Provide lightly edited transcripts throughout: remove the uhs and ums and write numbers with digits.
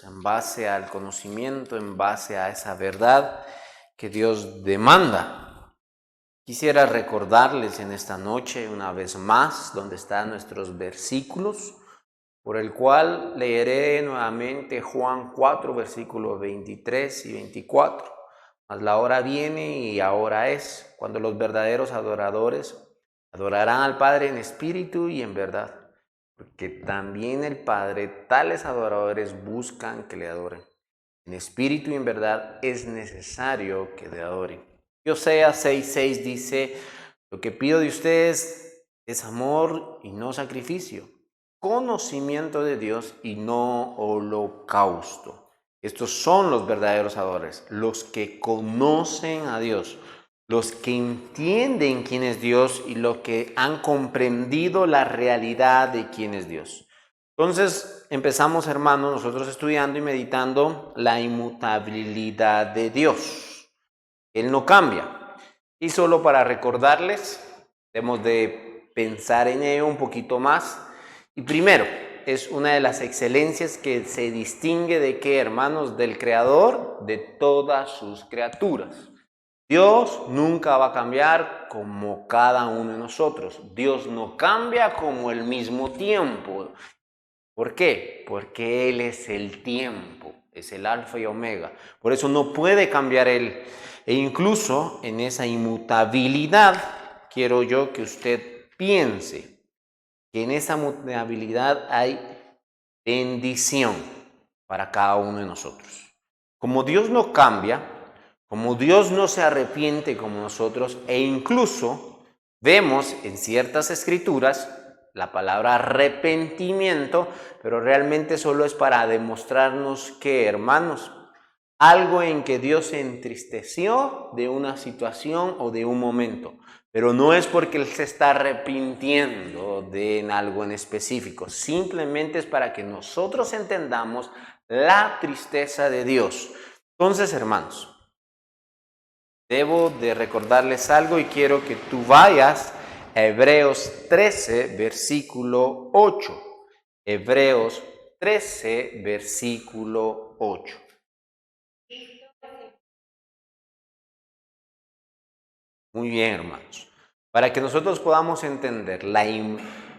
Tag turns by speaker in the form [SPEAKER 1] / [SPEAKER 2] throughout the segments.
[SPEAKER 1] Dios, en base al conocimiento, en base a esa verdad que Dios demanda. Quisiera recordarles en esta noche una vez más dónde están nuestros versículos, por el cual leeré nuevamente Juan 4, versículos 23 y 24. Mas la hora viene y ahora es, cuando los verdaderos adoradores adorarán al Padre en espíritu y en verdad, porque también el Padre tales adoradores buscan que le adoren. En espíritu y en verdad es necesario que le adoren. Oseas 6:6 dice: lo que pido de ustedes es amor y no sacrificio, conocimiento de Dios y no holocausto. Estos son los verdaderos adoradores, los que conocen a Dios, los que entienden quién es Dios y los que han comprendido la realidad de quién es Dios. Entonces empezamos, hermanos, nosotros estudiando y meditando la inmutabilidad de Dios. Él no cambia. Y solo para recordarles, debemos de pensar en ello un poquito más. Y primero, es una de las excelencias que se distingue de qué, hermanos, del Creador de todas sus criaturas. Dios nunca va a cambiar como cada uno de nosotros. Dios no cambia como el mismo tiempo. ¿Por qué? Porque Él es el tiempo, es el alfa y omega. Por eso no puede cambiar Él. E incluso en esa inmutabilidad, quiero yo que usted piense que en esa mutabilidad hay bendición para cada uno de nosotros. Como Dios no cambia, como Dios no se arrepiente como nosotros, e incluso vemos en ciertas escrituras la palabra arrepentimiento, pero realmente solo es para demostrarnos que, hermanos, algo en que Dios se entristeció de una situación o de un momento, pero no es porque Él se está arrepintiendo de algo en específico, simplemente es para que nosotros entendamos la tristeza de Dios. Entonces, hermanos, debo de recordarles algo y quiero que tú vayas a Hebreos 13, versículo 8. Hebreos 13, versículo 8. Muy bien, hermanos. Para que nosotros podamos entender la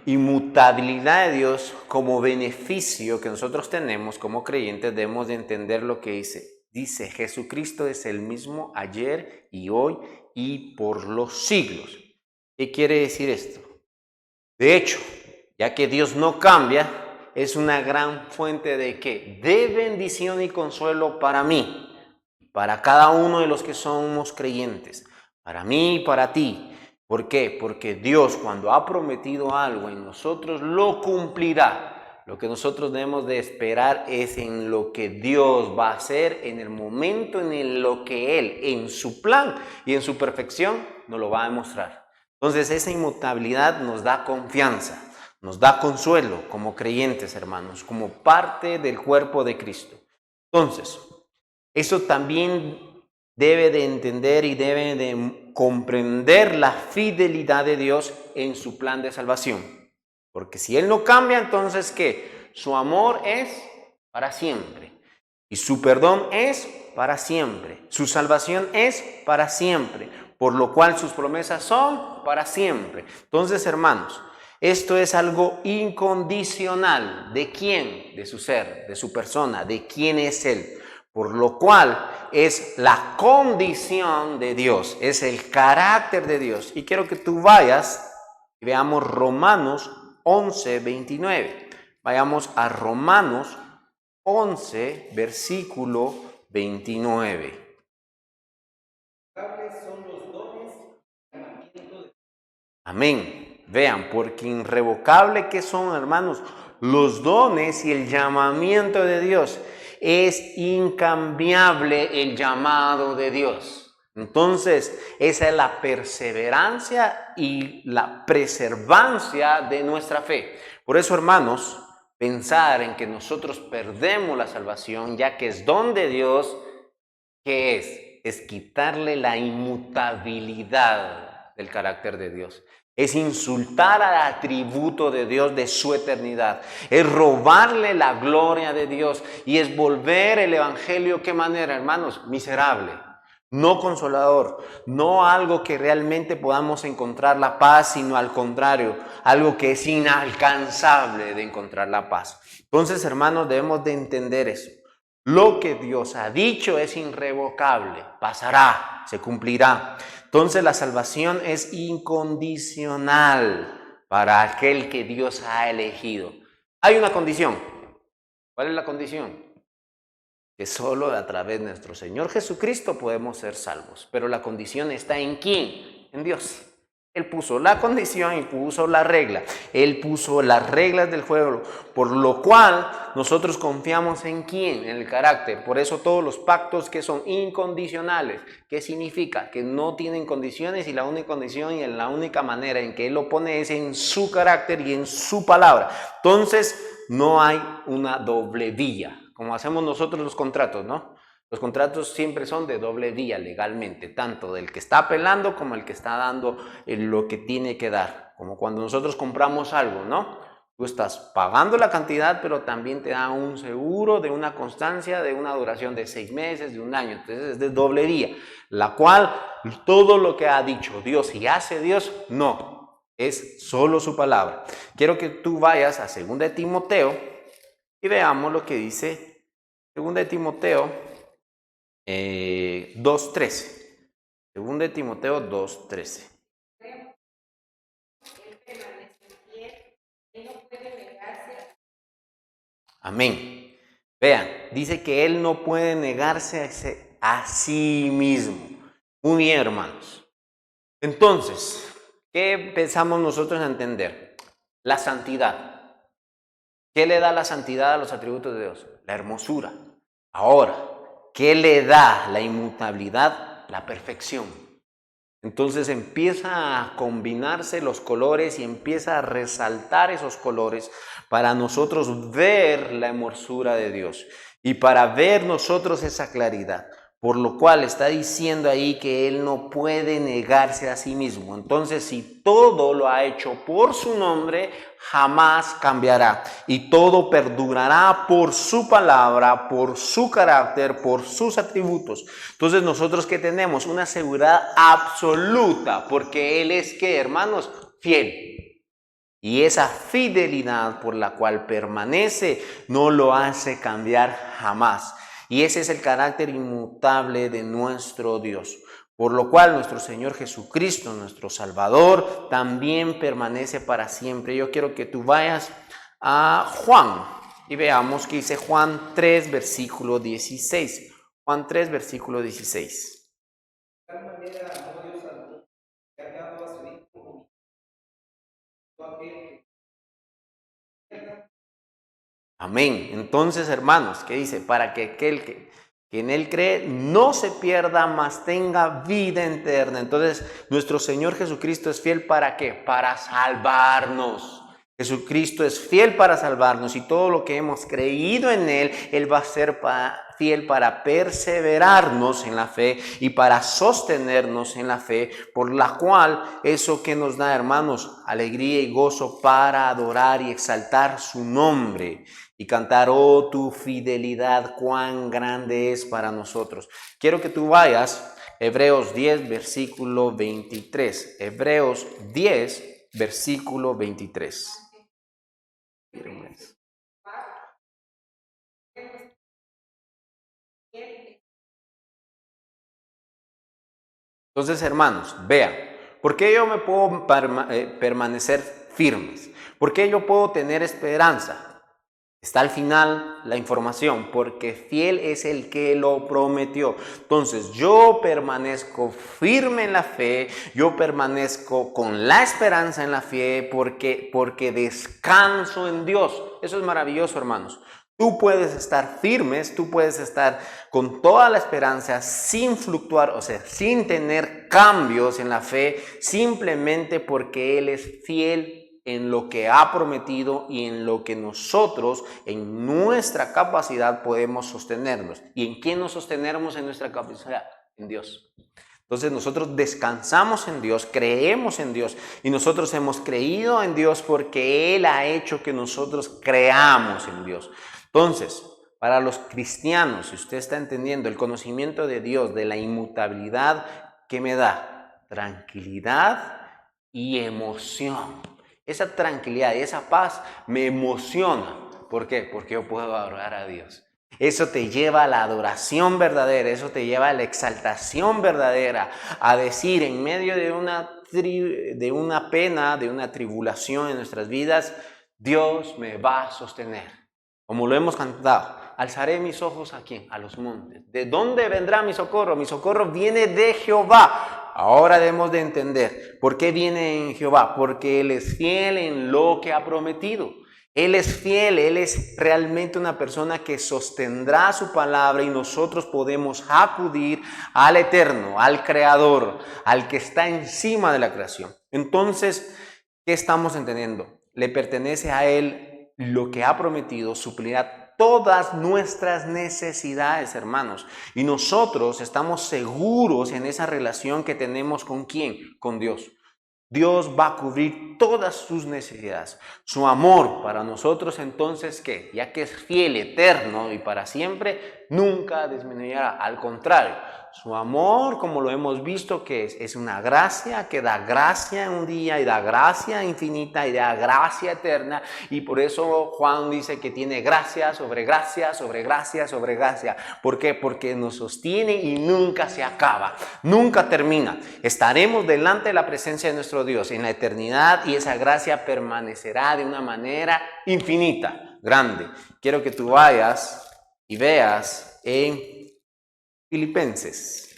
[SPEAKER 1] inmutabilidad de Dios como beneficio que nosotros tenemos como creyentes, debemos de entender lo que dice. Dice, Jesucristo es el mismo ayer y hoy y por los siglos. ¿Qué quiere decir esto? De hecho, ya que Dios no cambia, es una gran fuente de ¿qué? De bendición y consuelo para mí, para cada uno de los que somos creyentes, para mí y para ti. ¿Por qué? Porque Dios, cuando ha prometido algo en nosotros, lo cumplirá. Lo que nosotros debemos de esperar es en lo que Dios va a hacer en el momento en lo que Él, en su plan y en su perfección, nos lo va a demostrar. Entonces esa inmutabilidad nos da confianza, nos da consuelo como creyentes, hermanos, como parte del cuerpo de Cristo. Entonces, eso también debe de entender y debe de comprender la fidelidad de Dios en su plan de salvación. Porque si Él no cambia, entonces ¿qué? Su amor es para siempre. Y su perdón es para siempre. Su salvación es para siempre. Por lo cual sus promesas son para siempre. Entonces, hermanos, esto es algo incondicional. ¿De quién? De su ser, de su persona, de quién es Él. Por lo cual es la condición de Dios, es el carácter de Dios. Y quiero que tú vayas y veamos Romanos 11, 29. Vayamos a Romanos 11, versículo 29. Amén. Vean, porque irrevocable que son, hermanos, los dones y el llamamiento de Dios. Es incambiable el llamado de Dios. Entonces, esa es la perseverancia y la preservancia de nuestra fe. Por eso, hermanos, pensar en que nosotros perdemos la salvación, ya que es don de Dios, ¿qué es? Es quitarle la inmutabilidad del carácter de Dios. Es insultar al atributo de Dios de su eternidad. Es robarle la gloria de Dios. Y es volver el evangelio, ¿qué manera, hermanos? Miserable. No consolador. No algo que realmente podamos encontrar la paz, sino al contrario, algo que es inalcanzable de encontrar la paz. Entonces, hermanos, debemos de entender eso. Lo que Dios ha dicho es irrevocable, pasará, se cumplirá. Entonces la salvación es incondicional para aquel que Dios ha elegido. Hay una condición. ¿Cuál es la condición? Que solo a través de nuestro Señor Jesucristo podemos ser salvos. Pero la condición está ¿en quién? En Dios. Él puso la condición y puso la regla. Él puso las reglas del juego, por lo cual nosotros confiamos ¿en quién? En el carácter. Por eso todos los pactos que son incondicionales, ¿qué significa? Que no tienen condiciones y la única condición y la única manera en que Él lo pone es en su carácter y en su palabra. Entonces no hay una doble vía, como hacemos nosotros los contratos, ¿no? Los contratos siempre son de doble vía legalmente, tanto del que está apelando como el que está dando lo que tiene que dar. Como cuando nosotros compramos algo, ¿no? Tú estás pagando la cantidad, pero también te da un seguro de una constancia de una duración de 6 meses, de un año. Entonces es de doble vía, la cual todo lo que ha dicho Dios y hace Dios, no, es solo su palabra. Quiero que tú vayas a 2 de Timoteo y veamos lo que dice 2 de Timoteo 2:13. 2 de Timoteo 2:13. Amén. Vean, dice que él no puede negarse a sí mismo. Muy bien, hermanos. Entonces, ¿qué empezamos nosotros a entender? La santidad. ¿Qué le da la santidad a los atributos de Dios? La hermosura. Ahora, ¿qué le da la inmutabilidad? La perfección. Entonces empieza a combinarse los colores y empieza a resaltar esos colores para nosotros ver la hermosura de Dios y para ver nosotros esa claridad. Por lo cual está diciendo ahí que Él no puede negarse a sí mismo. Entonces, si todo lo ha hecho por su nombre, jamás cambiará. Y todo perdurará por su palabra, por su carácter, por sus atributos. Entonces, nosotros que tenemos una seguridad absoluta, porque Él es, ¿qué, hermanos? Fiel. Y esa fidelidad por la cual permanece no lo hace cambiar jamás. Y ese es el carácter inmutable de nuestro Dios. Por lo cual nuestro Señor Jesucristo, nuestro Salvador, también permanece para siempre. Yo quiero que tú vayas a Juan y veamos que dice Juan 3, versículo 16. Juan 3, versículo 16. De tal manera amó Dios al mundo, que ha dado a su Hijo único. Amén. Entonces, hermanos, ¿qué dice? Para que aquel que en Él cree no se pierda, mas tenga vida eterna. Entonces, nuestro Señor Jesucristo es fiel ¿para qué? Para salvarnos. Jesucristo es fiel para salvarnos y todo lo que hemos creído en Él, Él va a ser fiel para perseverarnos en la fe y para sostenernos en la fe, por la cual eso que nos da, hermanos, alegría y gozo para adorar y exaltar su nombre y cantar, oh, tu fidelidad, cuán grande es para nosotros. Quiero que tú vayas, Hebreos 10, versículo 23. Hebreos 10, versículo 23. Entonces, hermanos, vean, ¿por qué yo me puedo permanecer firmes? ¿Por qué yo puedo tener esperanza? Está al final la información, porque fiel es el que lo prometió. Entonces, yo permanezco firme en la fe, yo permanezco con la esperanza en la fe, porque descanso en Dios. Eso es maravilloso, hermanos. Tú puedes estar firmes, tú puedes estar con toda la esperanza sin fluctuar, o sea, sin tener cambios en la fe, simplemente porque Él es fiel en lo que ha prometido y en lo que nosotros, en nuestra capacidad, podemos sostenernos. ¿Y en quién nos sostenemos en nuestra capacidad? En Dios. Entonces nosotros descansamos en Dios, creemos en Dios y nosotros hemos creído en Dios porque Él ha hecho que nosotros creamos en Dios. Entonces, para los cristianos, si usted está entendiendo el conocimiento de Dios, de la inmutabilidad, ¿qué me da? Tranquilidad y emoción. Esa tranquilidad y esa paz me emociona. ¿Por qué? Porque yo puedo adorar a Dios. Eso te lleva a la adoración verdadera, eso te lleva a la exaltación verdadera, a decir en medio de una pena, de una tribulación en nuestras vidas, Dios me va a sostener. Como lo hemos cantado, alzaré mis ojos ¿a quién? A los montes. ¿De dónde vendrá mi socorro? Mi socorro viene de Jehová. Ahora debemos de entender por qué viene en Jehová, porque Él es fiel en lo que ha prometido. Él es fiel, Él es realmente una persona que sostendrá su palabra y nosotros podemos acudir al Eterno, al Creador, al que está encima de la creación. Entonces, ¿qué estamos entendiendo? Le pertenece a Él lo que ha prometido, suplirá todas nuestras necesidades, hermanos. Y nosotros estamos seguros en esa relación que tenemos ¿con quién? Con Dios. Dios va a cubrir todas sus necesidades. Su amor para nosotros entonces, ¿qué? Ya que es fiel, eterno y para siempre, nunca disminuirá. Al contrario, su amor, como lo hemos visto, que es una gracia que da gracia en un día y da gracia infinita y da gracia eterna. Y por eso Juan dice que tiene gracia sobre gracia, sobre gracia, sobre gracia. ¿Por qué? Porque nos sostiene y nunca se acaba, nunca termina. Estaremos delante de la presencia de nuestro Dios en la eternidad y esa gracia permanecerá de una manera infinita, grande. Quiero que tú vayas y veas en Filipenses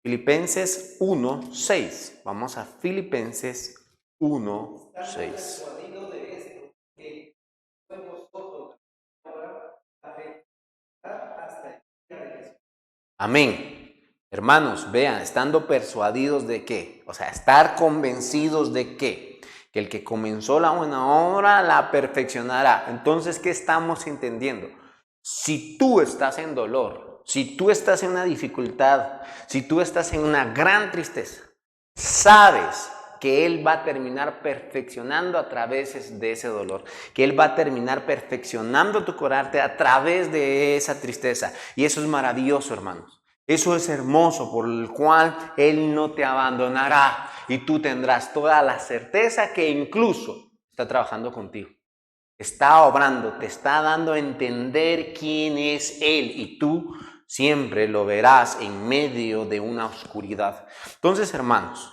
[SPEAKER 1] 1:6. Vamos a Filipenses 1:6. Amén. Hermanos, vean, estando persuadidos de qué, o sea, estar convencidos de qué, que el que comenzó la buena obra la perfeccionará. Entonces, ¿qué estamos entendiendo? Si tú estás en dolor, si tú estás en una dificultad, si tú estás en una gran tristeza, sabes que Él va a terminar perfeccionando a través de ese dolor, que Él va a terminar perfeccionando tu carácter a través de esa tristeza. Y eso es maravilloso, hermanos. Eso es hermoso, por el cual Él no te abandonará y tú tendrás toda la certeza que incluso está trabajando contigo. Está obrando, te está dando a entender quién es Él y tú siempre lo verás en medio de una oscuridad. Entonces, hermanos,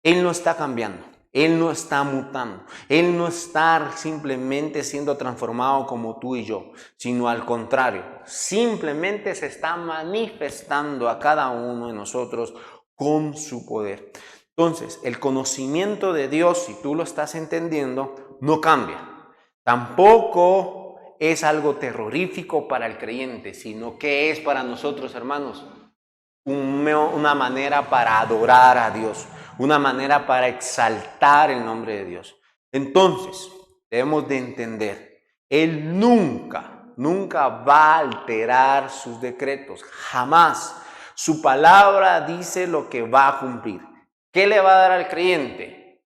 [SPEAKER 1] Él no está cambiando, Él no está mutando, Él no está simplemente siendo transformado como tú y yo, sino al contrario, simplemente se está manifestando a cada uno de nosotros con su poder. Entonces, el conocimiento de Dios, si tú lo estás entendiendo, no cambia. Tampoco es algo terrorífico para el creyente, sino que es para nosotros, hermanos, una manera para adorar a Dios, una manera para exaltar el nombre de Dios. Entonces, debemos de entender, Él nunca va a alterar sus decretos, jamás. Su palabra dice lo que va a cumplir. ¿Qué le va a dar al creyente?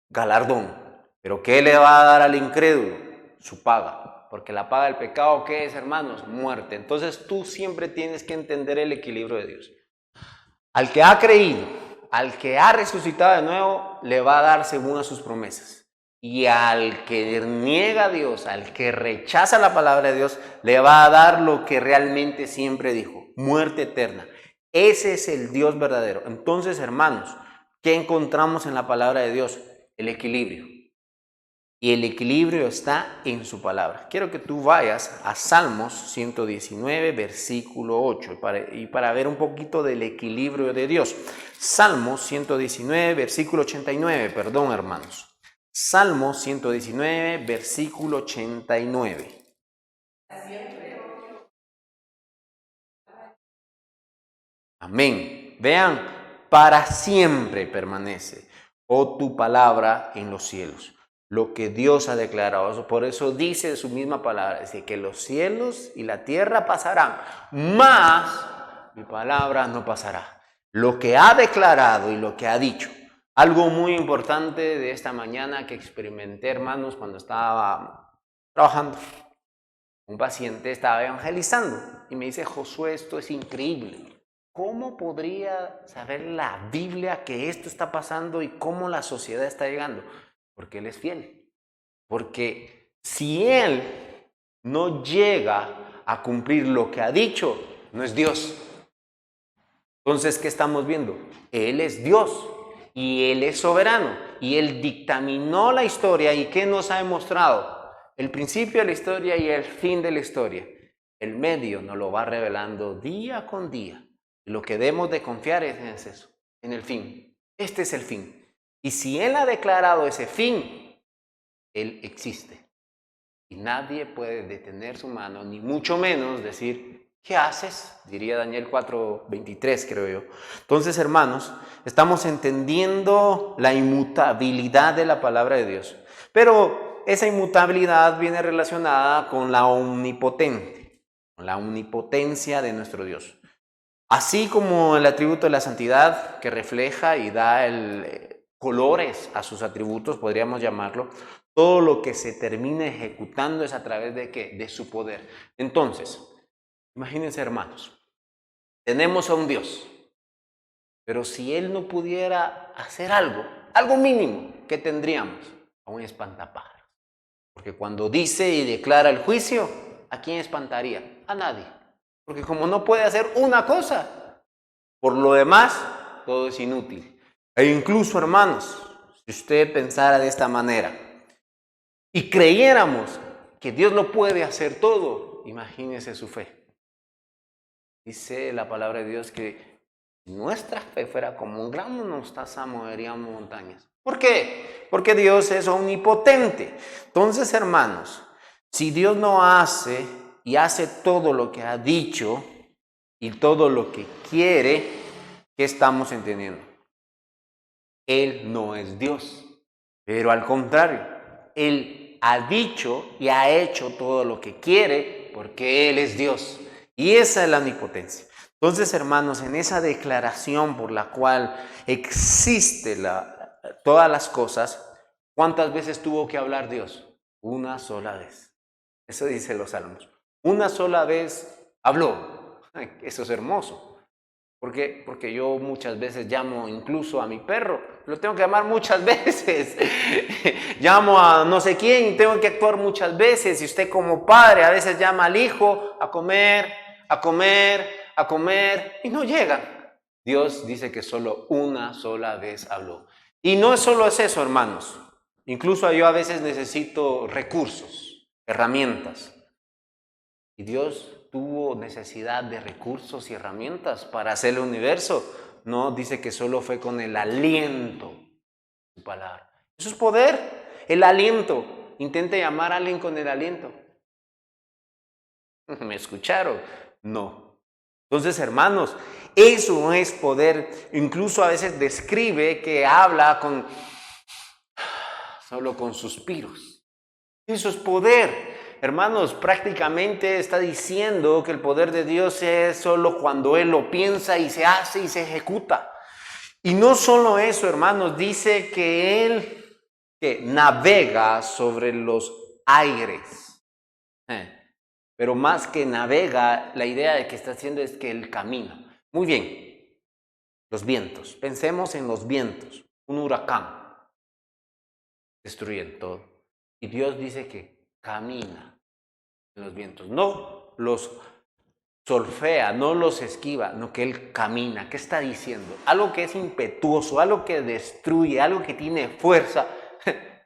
[SPEAKER 1] Galardón. ¿Pero qué le va a dar al incrédulo? Su paga. Porque la paga del pecado, ¿qué es, hermanos? Muerte. Entonces tú siempre tienes que entender el equilibrio de Dios. Al que ha creído, al que ha resucitado de nuevo, le va a dar según a sus promesas. Y al que niega a Dios, al que rechaza la palabra de Dios, le va a dar lo que realmente siempre dijo, muerte eterna. Ese es el Dios verdadero. Entonces, hermanos, ¿qué encontramos en la palabra de Dios? El equilibrio. Y el equilibrio está en su palabra. Quiero que tú vayas a Salmos 119, versículo 8, y para ver un poquito del equilibrio de Dios. Salmos 119, versículo 89, perdón, hermanos. Salmos 119, versículo 89. Amén. Vean, para siempre permanece, oh tu palabra en los cielos. Lo que Dios ha declarado. Por eso dice su misma palabra, dice que los cielos y la tierra pasarán, mas mi palabra no pasará. lo que ha declarado y lo que ha dicho. Algo muy importante de esta mañana que experimenté, hermanos, cuando estaba trabajando. Un paciente estaba evangelizando y me dice: Josué, esto es increíble. ¿Cómo podría saber la Biblia que esto está pasando y cómo la sociedad está llegando? Porque él es fiel. Porque si él no llega a cumplir lo que ha dicho, no es Dios. Entonces, ¿qué estamos viendo? Él es Dios y Él es soberano y Él dictaminó la historia. ¿Y qué nos ha demostrado? El principio de la historia y el fin de la historia. El medio nos lo va revelando día con día. Y lo que debemos de confiar es eso, en el fin. Este es el fin. Y si Él ha declarado ese fin, Él existe. Y nadie puede detener su mano, ni mucho menos decir: ¿qué haces? Diría Daniel 4:23, creo yo. Entonces, hermanos, estamos entendiendo la inmutabilidad de la palabra de Dios. Pero esa inmutabilidad viene relacionada con la omnipotente, con la omnipotencia de nuestro Dios. Así como el atributo de la santidad, que refleja y da colores a sus atributos, podríamos llamarlo, todo lo que se termina ejecutando es a través de ¿qué? De su poder. Entonces, imagínense, hermanos, tenemos a un Dios, pero si Él no pudiera hacer algo mínimo, ¿qué tendríamos? A un espantapájaros. Porque cuando dice y declara el juicio, ¿a quién espantaría? A nadie. Porque como no puede hacer una cosa, por lo demás, todo es inútil. E incluso, hermanos, si usted pensara de esta manera y creyéramos que Dios lo puede hacer todo, imagínese su fe. Dice la palabra de Dios que si nuestra fe fuera como un grano de mostaza, moveríamos montañas. ¿Por qué? Porque Dios es omnipotente. Entonces, hermanos, si Dios no hace y hace todo lo que ha dicho y todo lo que quiere, ¿qué estamos entendiendo? Él no es Dios, pero al contrario, Él ha dicho y ha hecho todo lo que quiere porque Él es Dios. Y esa es la omnipotencia. Entonces, hermanos, en esa declaración por la cual existe todas las cosas, ¿cuántas veces tuvo que hablar Dios? Una sola vez. Eso dice los Salmos. Una sola vez habló. Eso es hermoso. Porque yo muchas veces llamo incluso a mi perro, lo tengo que llamar muchas veces. Llamo a no sé quién y tengo que actuar muchas veces. Y usted como padre a veces llama al hijo a comer, a comer, a comer y no llega. Dios dice que solo una sola vez habló. Y no solo es eso, hermanos. Incluso yo a veces necesito recursos, herramientas. Y Dios tuvo necesidad de recursos y herramientas para hacer el universo. No, dice que solo fue con el aliento de su palabra. Eso es poder, el aliento. Intente llamar a alguien con el aliento. ¿Me escucharon? No. Entonces, hermanos, eso es poder. Incluso a veces describe que habla solo con suspiros. Eso es poder. Hermanos, prácticamente está diciendo que el poder de Dios es solo cuando Él lo piensa y se hace y se ejecuta. Y no solo eso, hermanos, dice que Él navega sobre los aires. Pero más que navega, la idea de que está haciendo es que Él camina. Muy bien, los vientos. Pensemos en los vientos. Un huracán destruye todo. Y Dios dice que camina en los vientos. No los solfea, no los esquiva, no que Él camina. ¿Qué está diciendo? Algo que es impetuoso, algo que destruye, algo que tiene fuerza.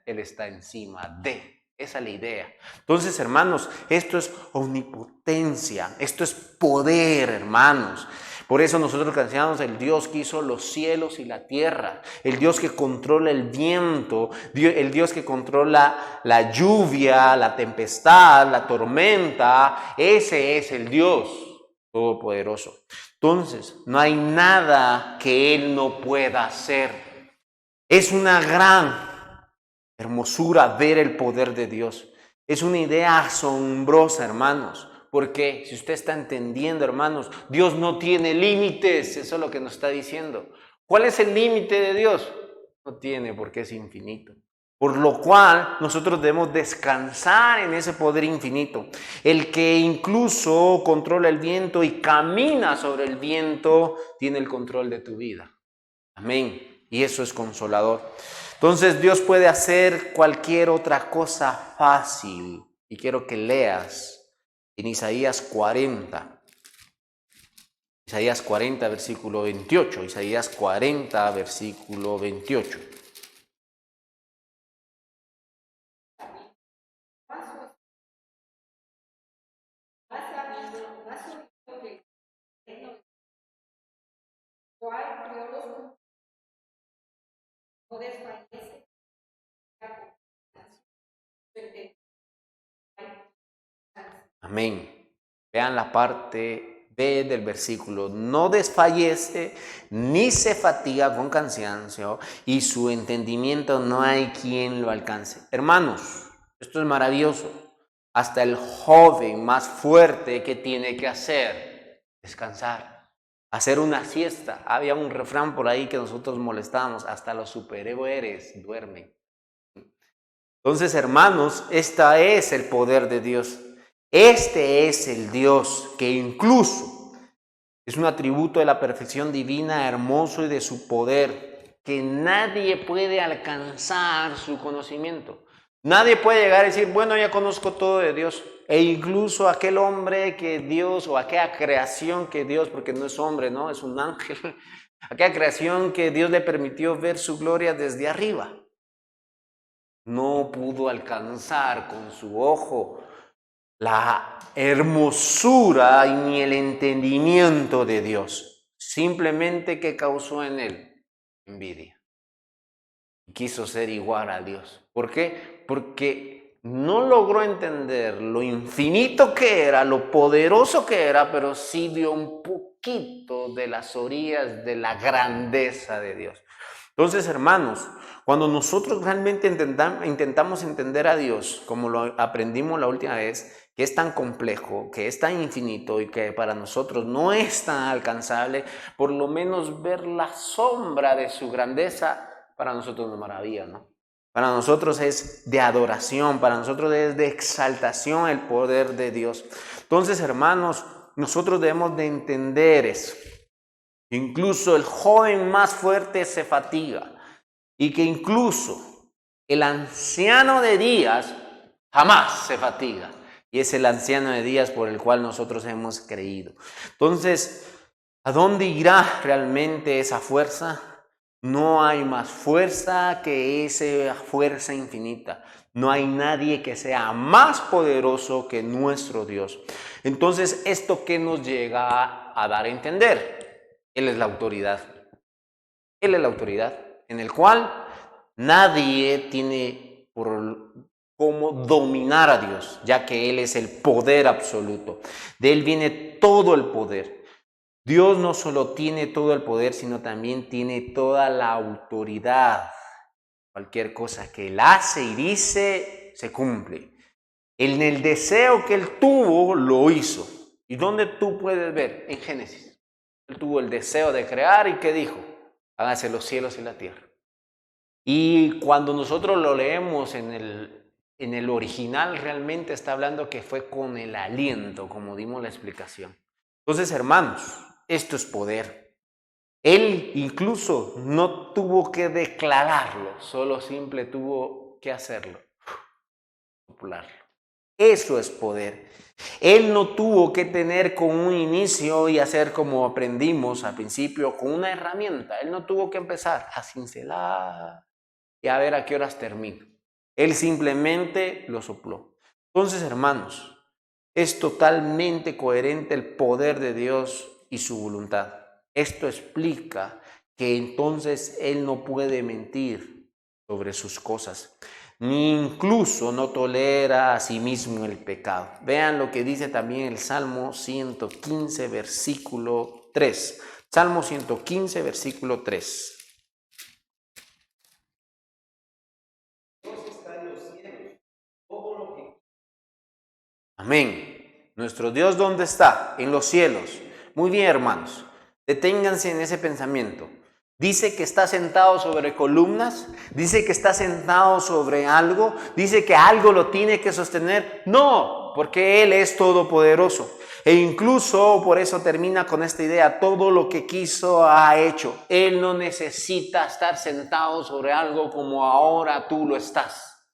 [SPEAKER 1] Él está encima de. Esa es la idea. Entonces, hermanos, esto es omnipotencia, esto es poder, hermanos. Por eso nosotros cantamos el Dios que hizo los cielos y la tierra, el Dios que controla el viento, el Dios que controla la lluvia, la tempestad, la tormenta. Ese es el Dios todopoderoso. Entonces, no hay nada que Él no pueda hacer. Es una gran hermosura ver el poder de Dios. Es una idea asombrosa, hermanos, Porque si usted está entendiendo, hermanos, Dios no tiene límites, eso es lo que nos está diciendo. ¿Cuál es el límite de Dios? No tiene, porque es infinito. Por lo cual nosotros debemos descansar en ese poder infinito. El que incluso controla el viento y camina sobre el viento, tiene el control de tu vida. Amén. Y eso es consolador. Entonces Dios puede hacer cualquier otra cosa fácil. Y quiero que leas en Isaías 40. Isaías 40, versículo 28. Isaías 40, versículo 28. Amén. Vean la parte B del versículo. No desfallece ni se fatiga con cansancio y su entendimiento no hay quien lo alcance. Hermanos, esto es maravilloso. Hasta el joven más fuerte, ¿qué tiene que hacer? Descansar. Hacer una siesta. Había un refrán por ahí que nosotros molestábamos. Hasta los superhéroes duermen. Entonces, hermanos, este es el poder de Dios. Este es el Dios que incluso es un atributo de la perfección divina, hermoso y de su poder, que nadie puede alcanzar su conocimiento. Nadie puede llegar a decir, bueno, ya conozco todo de Dios. E incluso aquel hombre que Dios, o aquella creación que Dios, porque no es hombre, no, es un ángel, aquella creación que Dios le permitió ver su gloria desde arriba. No pudo alcanzar con su ojo la hermosura ni el entendimiento de Dios. Simplemente que causó en él envidia. Quiso ser igual a Dios. ¿Por qué? Porque no logró entender lo infinito que era, lo poderoso que era, pero sí vio un poquito de las orillas de la grandeza de Dios. Entonces, hermanos, cuando nosotros realmente intentamos entender a Dios, como lo aprendimos la última vez, que es tan complejo, que es tan infinito y que para nosotros no es tan alcanzable, por lo menos ver la sombra de su grandeza, para nosotros es maravilla, ¿no? Para nosotros es de adoración, para nosotros es de exaltación el poder de Dios. Entonces, hermanos, nosotros debemos de entender eso. Incluso el joven más fuerte se fatiga y que incluso el anciano de días jamás se fatiga. Y es el anciano de días por el cual nosotros hemos creído. Entonces, ¿a dónde irá realmente esa fuerza? No hay más fuerza que esa fuerza infinita. No hay nadie que sea más poderoso que nuestro Dios. Entonces, ¿esto qué nos llega a dar a entender? Él es la autoridad. Él es la autoridad en el cual nadie tiene por cómo dominar a Dios, ya que Él es el poder absoluto. De Él viene todo el poder. Dios no solo tiene todo el poder, sino también tiene toda la autoridad. Cualquier cosa que Él hace y dice, se cumple. En el deseo que Él tuvo, lo hizo. ¿Y dónde tú puedes ver? En Génesis. Él tuvo el deseo de crear y ¿qué dijo? Háganse los cielos y la tierra. Y cuando nosotros lo leemos en el original, realmente está hablando que fue con el aliento, como dimos la explicación. Entonces, hermanos, esto es poder. Él incluso no tuvo que declararlo, solo simple tuvo que hacerlo, soplarlo. Eso es poder. Él no tuvo que tener con un inicio y hacer como aprendimos al principio, con una herramienta. Él no tuvo que empezar a cincelar y a ver a qué horas termino. Él simplemente lo sopló. Entonces, hermanos, es totalmente coherente el poder de Dios y su voluntad. Esto explica que entonces Él no puede mentir sobre sus cosas, ni incluso no tolera a sí mismo el pecado. Vean lo que dice también el Salmo 115, versículo 3. Salmo 115, versículo 3. Amén. ¿Nuestro Dios dónde está? En los cielos. Muy bien, hermanos, deténganse en ese pensamiento. Dice que está sentado sobre columnas, dice que está sentado sobre algo, dice que algo lo tiene que sostener. No, porque Él es todopoderoso. E incluso por eso termina con esta idea: todo lo que quiso ha hecho. Él no necesita estar sentado sobre algo como ahora tú lo estás.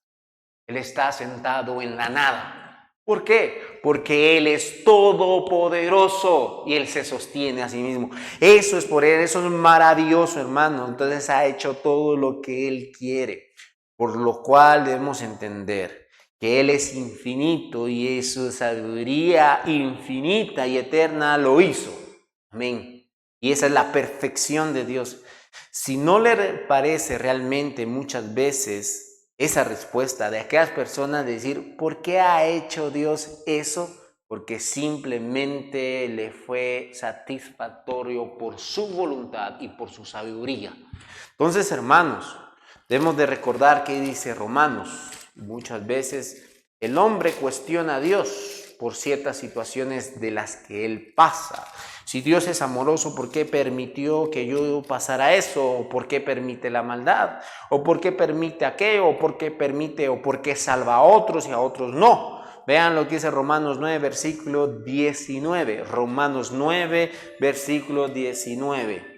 [SPEAKER 1] Él está sentado en la nada. ¿Por qué? Porque Él es todopoderoso y Él se sostiene a sí mismo. Eso es por Él, eso es maravilloso, hermano. Entonces ha hecho todo lo que Él quiere, por lo cual debemos entender que Él es infinito y es su sabiduría infinita y eterna lo hizo. Amén. Y esa es la perfección de Dios. Si no le parece realmente muchas veces esa respuesta de aquellas personas de decir, ¿por qué ha hecho Dios eso? Porque simplemente le fue satisfactorio por su voluntad y por su sabiduría. Entonces, hermanos, debemos de recordar que dice Romanos. Muchas veces el hombre cuestiona a Dios por ciertas situaciones de las que él pasa. Si Dios es amoroso, ¿por qué permitió que yo pasara eso? ¿O por qué permite la maldad? ¿O por qué permite aquello? ¿O por qué permite o por qué salva a otros y a otros no? Vean lo que dice Romanos 9, versículo 19. Romanos 9, versículo 19.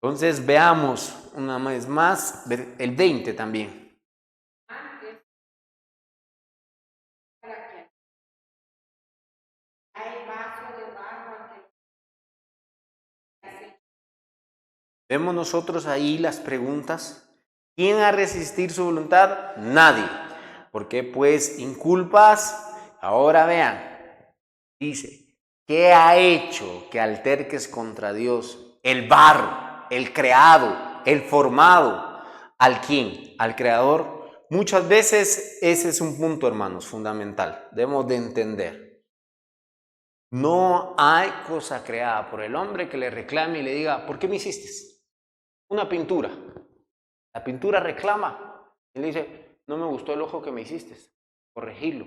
[SPEAKER 1] Entonces veamos una vez más el 20 también. Vemos nosotros ahí las preguntas. ¿Quién ha resistir su voluntad? Nadie. ¿Por qué pues inculpas? Ahora vean, dice, ¿qué ha hecho que alterques contra Dios? El barro, el creado, el formado. ¿Al quién? Al creador. Muchas veces ese es un punto, hermanos, fundamental. Debemos de entender. No hay cosa creada por el hombre que le reclame y le diga, ¿por qué me hiciste? Una pintura. La pintura reclama. Y le dice, no me gustó el ojo que me hiciste. Corregirlo.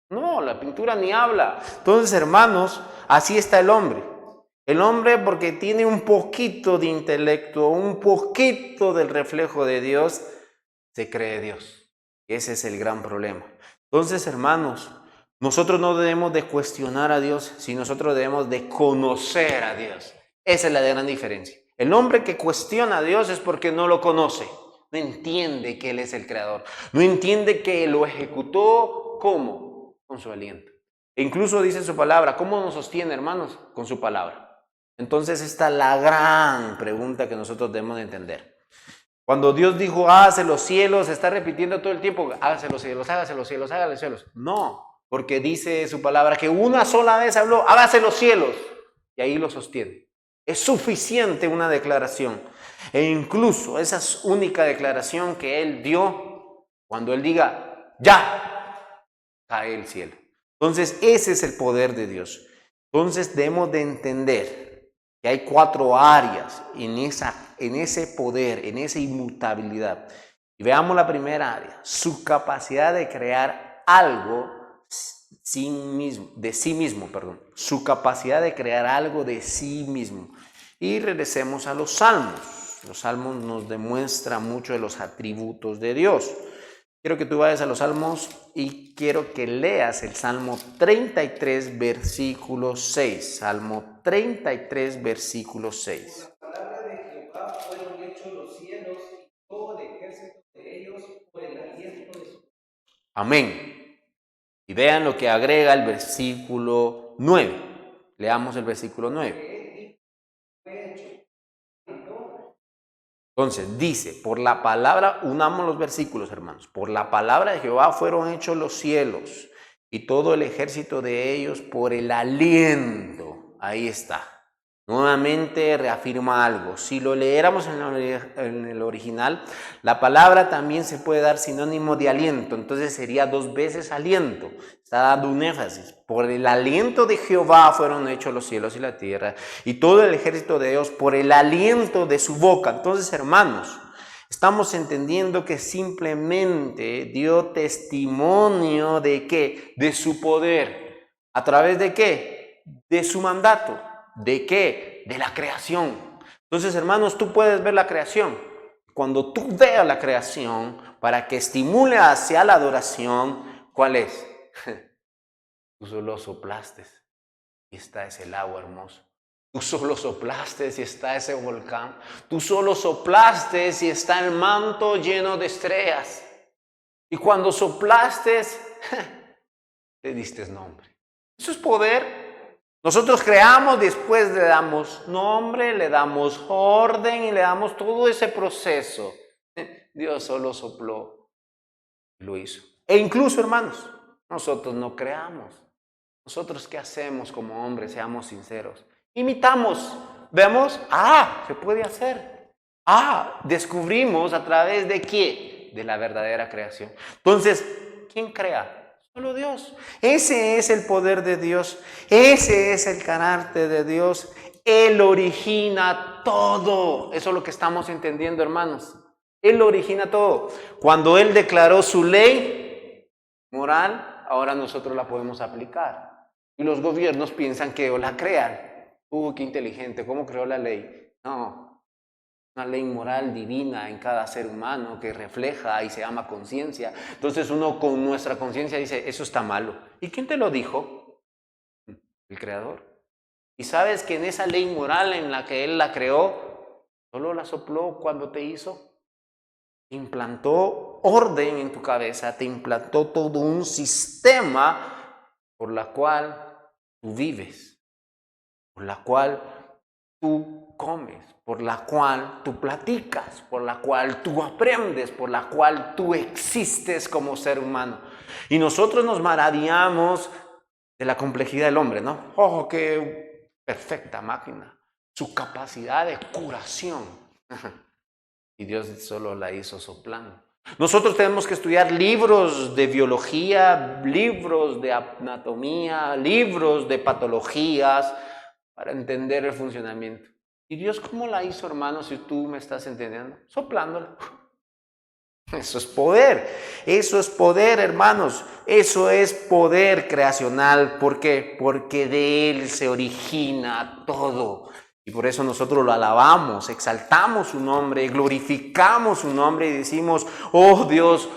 [SPEAKER 1] No, la pintura ni habla. Entonces, hermanos, así está el hombre. El hombre, porque tiene un poquito de intelecto, un poquito del reflejo de Dios, se cree Dios. Ese es el gran problema. Entonces, hermanos, nosotros no debemos de cuestionar a Dios, sino nosotros debemos de conocer a Dios. Esa es la gran diferencia. El hombre que cuestiona a Dios es porque no lo conoce. No entiende que Él es el creador. No entiende que lo ejecutó, ¿cómo? Con su aliento. E incluso dice su palabra, ¿cómo nos sostiene, hermanos? Con su palabra. Entonces esta es la gran pregunta que nosotros debemos de entender. Cuando Dios dijo, hágase los cielos, está repitiendo todo el tiempo, hágase los cielos, hágase los cielos, hágase los cielos. No, porque dice su palabra que una sola vez habló, hágase los cielos, y ahí lo sostiene. Es suficiente una declaración. E incluso esa es única declaración que Él dio, cuando Él diga, ya, cae el cielo. Entonces ese es el poder de Dios. Entonces debemos de entender que hay 4 áreas en ese poder, en esa inmutabilidad. Y veamos la primera área, su capacidad de crear algo de sí mismo, su capacidad de crear algo de sí mismo. Y regresemos a los salmos. Los salmos nos demuestran mucho de los atributos de Dios. Quiero que tú vayas a los salmos y quiero que leas el Salmo 33, versículo 6. Salmo 33, versículo 6.
[SPEAKER 2] Por la palabra de Jehová fueron hechos los cielos y todo el ejército de ellos por el aliento de su.
[SPEAKER 1] Amén. Y vean lo que agrega el versículo 9. Leamos el versículo 9. Entonces dice, por la palabra, unamos los versículos, hermanos, por la palabra de Jehová fueron hechos los cielos y todo el ejército de ellos por el aliento. Ahí está. Nuevamente reafirma algo. Si lo leéramos en el original, la palabra también se puede dar sinónimo de aliento. Entonces sería 2 veces aliento. Está dando un énfasis. Por el aliento de Jehová fueron hechos los cielos y la tierra, y todo el ejército de Dios por el aliento de su boca. Entonces, hermanos, estamos entendiendo que simplemente dio testimonio de ¿qué? De su poder. ¿A través de qué? De su mandato. ¿De qué? De la creación. Entonces, hermanos, tú puedes ver la creación. Cuando tú veas la creación, para que estimule hacia la adoración, ¿cuál es? Tú solo soplaste y está ese lago hermoso. Tú solo soplaste y está ese volcán. Tú solo soplaste y está el manto lleno de estrellas. Y cuando soplaste, le diste nombre. Eso es poder. Nosotros creamos, después le damos nombre, le damos orden y le damos todo ese proceso. Dios solo sopló y lo hizo. E incluso, hermanos, nosotros no creamos. Nosotros, ¿qué hacemos como hombres? Seamos sinceros. Imitamos. Vemos, se puede hacer. Descubrimos a través de ¿qué? De la verdadera creación. Entonces, ¿quién crea? Solo Dios. Ese es el poder de Dios. Ese es el carácter de Dios. Él origina todo. Eso es lo que estamos entendiendo, hermanos. Él origina todo. Cuando Él declaró su ley moral, ahora nosotros la podemos aplicar. Y los gobiernos piensan que la crean. Qué inteligente, ¿cómo creó la ley? No, una ley moral divina en cada ser humano que refleja y se llama conciencia. Entonces uno con nuestra conciencia dice, eso está malo. ¿Y quién te lo dijo? El Creador. Y sabes que en esa ley moral en la que Él la creó, solo la sopló cuando te hizo. Te implantó orden en tu cabeza, te implantó todo un sistema por la cual tú vives, por la cual tú comes, por la cual tú platicas, por la cual tú aprendes, por la cual tú existes como ser humano. Y nosotros nos maravillamos de la complejidad del hombre, ¿no? ¡Oh, qué perfecta máquina! Su capacidad de curación. Y Dios solo la hizo soplando. Nosotros tenemos que estudiar libros de biología, libros de anatomía, libros de patologías para entender el funcionamiento. ¿Y Dios cómo la hizo, hermano, si tú me estás entendiendo? Soplándola. Eso es poder, hermanos. Eso es poder creacional. ¿Por qué? Porque de Él se origina todo. Y por eso nosotros lo alabamos, exaltamos su nombre, glorificamos su nombre y decimos, oh Dios,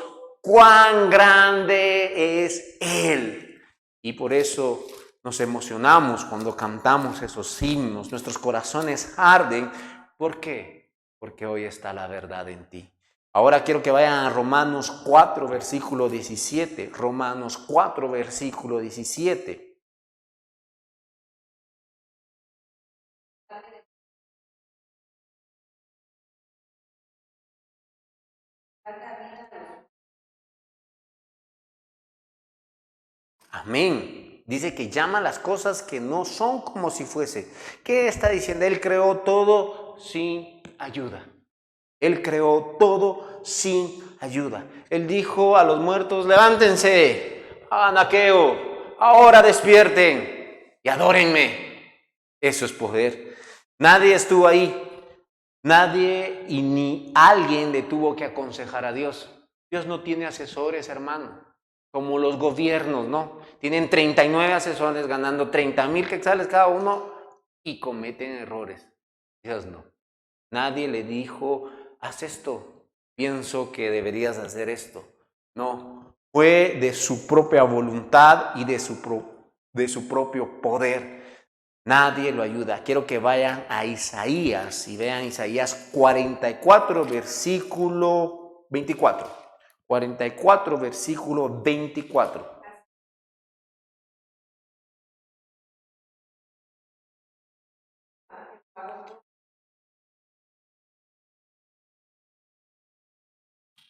[SPEAKER 1] cuán grande es Él. Y por eso nos emocionamos cuando cantamos esos himnos, nuestros corazones arden. ¿Por qué? Porque hoy está la verdad en ti. Ahora quiero que vayan a Romanos 4, versículo 17. Romanos 4, versículo 17. Amén. Dice que llama las cosas que no son como si fuese. ¿Qué está diciendo? Él creó todo sin ayuda. Él creó todo sin ayuda. Él dijo a los muertos, levántense, anaqueo, ahora despierten y adórenme. Eso es poder. Nadie estuvo ahí. Nadie y ni alguien le tuvo que aconsejar a Dios. Dios no tiene asesores, hermano, como los gobiernos, ¿no? Tienen 39 asesores ganando 30,000 quetzales cada uno y cometen errores. Dios no. Nadie le dijo, haz esto, pienso que deberías hacer esto. No, fue de su propia voluntad y de su propio poder. Nadie lo ayuda. Quiero que vayan a Isaías y vean Isaías 44, versículo 24. 44, versículo 24.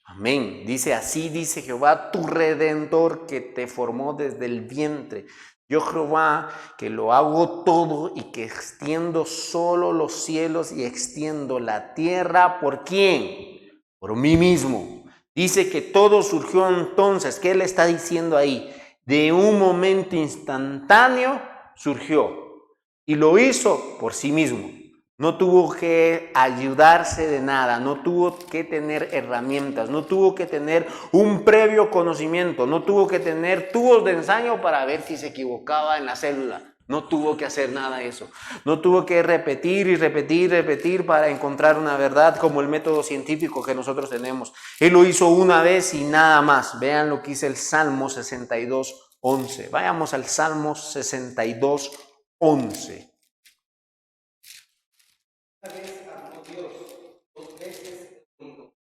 [SPEAKER 1] Amén. Dice así, dice Jehová, tu Redentor que te formó desde el vientre. Yo Jehová, que lo hago todo y que extiendo solo los cielos y extiendo la tierra. ¿Por quién? Por mí mismo. Dice que todo surgió entonces. ¿Qué le está diciendo ahí? De un momento instantáneo surgió. Y lo hizo por sí mismo. No tuvo que ayudarse de nada, no tuvo que tener herramientas, no tuvo que tener un previo conocimiento, no tuvo que tener tubos de ensayo para ver si se equivocaba en la célula. No tuvo que hacer nada de eso. No tuvo que repetir y repetir para encontrar una verdad como el método científico que nosotros tenemos. Él lo hizo una vez y nada más. Vean lo que dice el Salmo 62:11. Vayamos al Salmo 62:11.
[SPEAKER 2] Una vez habló Dios, 2 veces oído.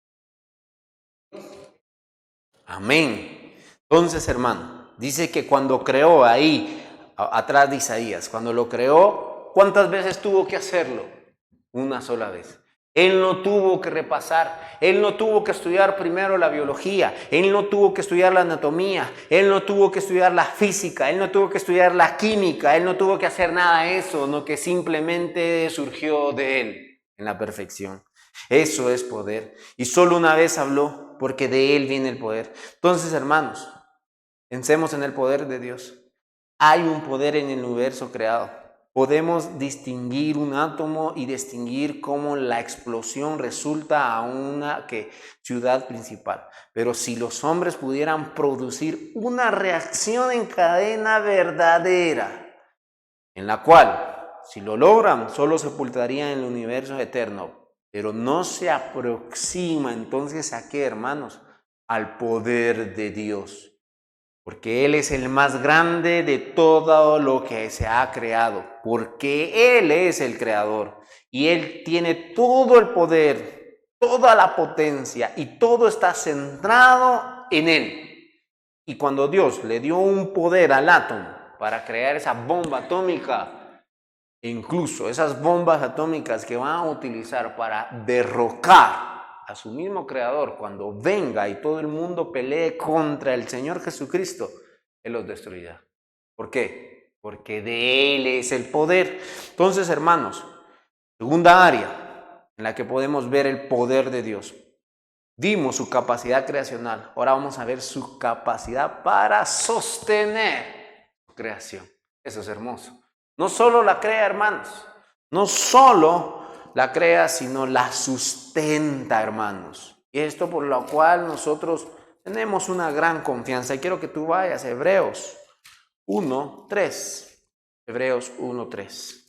[SPEAKER 1] Amén. Entonces, hermano, dice que cuando creó ahí, atrás de Isaías, cuando lo creó, ¿cuántas veces tuvo que hacerlo? Una sola vez. Él no tuvo que repasar, él no tuvo que estudiar primero la biología, él no tuvo que estudiar la anatomía, él no tuvo que estudiar la física, él no tuvo que estudiar la química, él no tuvo que hacer nada de eso, no, que simplemente surgió de él en la perfección. Eso es poder. Y solo una vez habló, porque de él viene el poder. Entonces, hermanos, pensemos en el poder de Dios. Hay un poder en el universo creado. Podemos distinguir un átomo y distinguir cómo la explosión resulta a una ciudad principal. Pero si los hombres pudieran producir una reacción en cadena verdadera, en la cual, si lo logran, solo sepultarían el universo eterno, pero no se aproxima entonces ¿a qué, hermanos? Al poder de Dios. Porque Él es el más grande de todo lo que se ha creado, porque Él es el creador y Él tiene todo el poder, toda la potencia y todo está centrado en Él. Y cuando Dios le dio un poder al átomo para crear esa bomba atómica, incluso esas bombas atómicas que van a utilizar para derrocar a su mismo creador, cuando venga y todo el mundo pelee contra el Señor Jesucristo, Él los destruirá. ¿Por qué? Porque de Él es el poder. Entonces, hermanos, segunda área en la que podemos ver el poder de Dios. Vimos su capacidad creacional. Ahora vamos a ver su capacidad para sostener su creación. Eso es hermoso. No solo la crea, hermanos. No solo la crea, sino la sustenta, hermanos. Y esto por lo cual nosotros tenemos una gran confianza. Y quiero que tú vayas a Hebreos 1:3. Hebreos 1:3.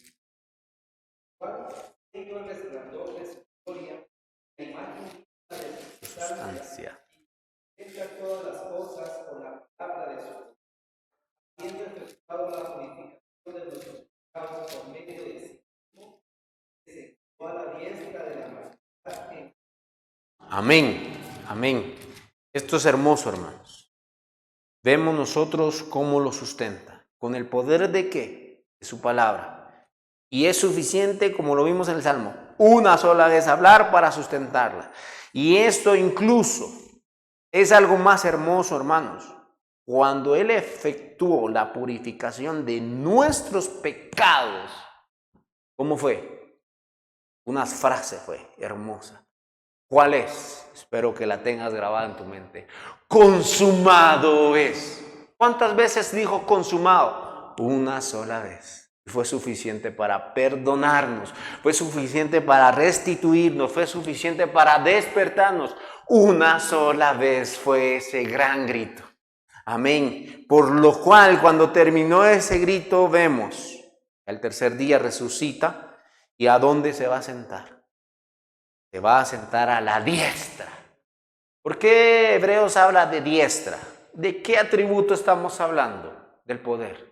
[SPEAKER 1] Sustancia.
[SPEAKER 2] Todas las cosas con la palabra de su habiendo efectuado la purificación de nuestros pecados por medio de sí mismo, se sentó a la diestra de la majestad.
[SPEAKER 1] Amén, amén. Esto es hermoso, hermanos. Vemos nosotros cómo lo sustenta. ¿Con el poder de qué? De su palabra. Y es suficiente, como lo vimos en el Salmo, una sola vez hablar para sustentarla. Y esto incluso es algo más hermoso, hermanos. Cuando Él efectuó la purificación de nuestros pecados, ¿cómo fue? Una frase fue hermosa. ¿Cuál es? Espero que la tengas grabada en tu mente. Consumado es. ¿Cuántas veces dijo consumado? Una sola vez. Fue suficiente para perdonarnos, fue suficiente para restituirnos, fue suficiente para despertarnos. Una sola vez fue ese gran grito. Amén. Por lo cual, cuando terminó ese grito, vemos, el tercer día resucita. ¿Y a dónde se va a sentar? Se va a sentar a la diestra. ¿Por qué Hebreos habla de diestra? ¿De qué atributo estamos hablando? Del poder.